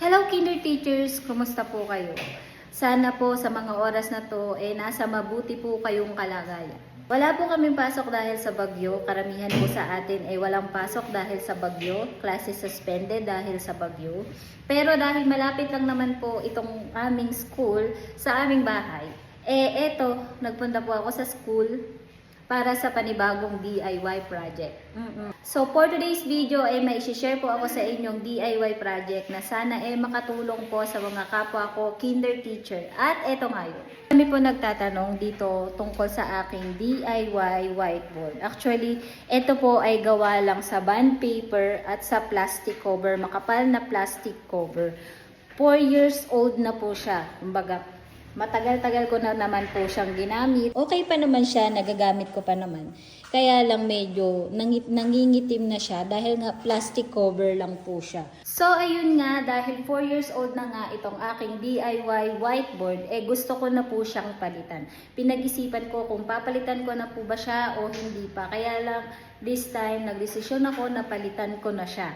Hello Kinder Teachers! Kumusta po kayo? Sana po sa mga oras na to nasa mabuti po kayong kalagayan. Wala po kaming pasok dahil sa bagyo. Karamihan po sa atin walang pasok dahil sa bagyo. Classes suspended dahil sa bagyo. Pero dahil malapit lang naman po itong aming school sa aming bahay, eto, nagpunta po ako sa school para sa panibagong DIY project. So for today's video may i-share po ako sa inyong DIY project na sana makatulong po sa mga kapwa ko kinder teacher. At eto nga yun. Kami po nagtatanong dito tungkol sa aking DIY whiteboard. Actually, ito po ay gawa lang sa bond paper at sa plastic cover, makapal na plastic cover. 4 years old na po siya. Kumbaga, matagal-tagal ko na naman po siyang ginamit. Okay pa naman siya, nagagamit ko pa naman. Kaya lang medyo nangingitim na siya dahil nga plastic cover lang po siya. So ayun nga, dahil 4 years old na nga itong aking DIY whiteboard, gusto ko na po siyang palitan. Pinag-isipan ko kung papalitan ko na po ba siya o hindi pa. Kaya lang this time, nagdesisyon ako na palitan ko na siya.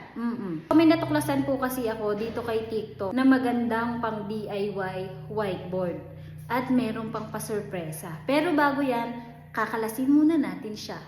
May natuklasan po kasi ako dito kay TikTok na magandang pang DIY whiteboard. At meron pang pasurpresa. Pero bago yan, kakalasin muna natin siya.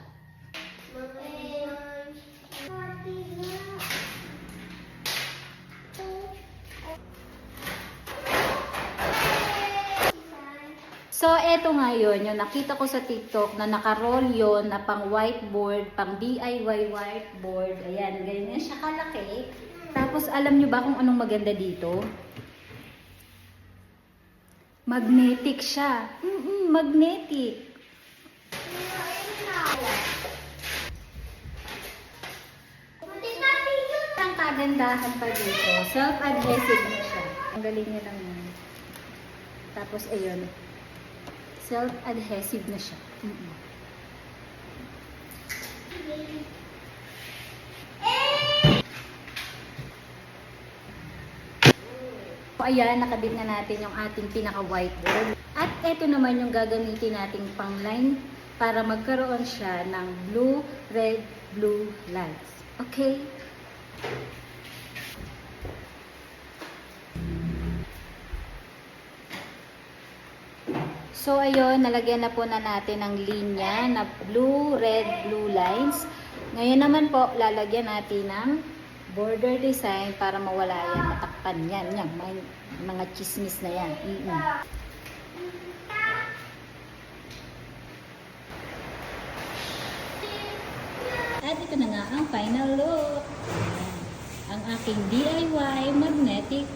So, eto nga yun, yung nakita ko sa TikTok na nakaroll yun na pang whiteboard, pang DIY whiteboard. Ayan, ganyan siya kalaki. Tapos, alam nyo ba kung anong maganda dito? Magnetic siya. Magnetic. Ang kagandahan pa dito, self-adhesive na siya. Ang galing niya lang yun. Tapos, ayun. Self-adhesive na siya. Ayan, nakabit na natin yung ating pinaka-whiteboard. At ito naman yung gagamitin nating pang-line para magkaroon siya ng blue, red, blue lines. Okay? So, ayun, nalagyan na po na natin ng linya na blue, red, blue lines. Ngayon naman po, lalagyan natin ng border design para mawala yan, matakpan yan. Yan, may mga chismis na yan. At ito na nga ang final look. Ang aking DIY magnetic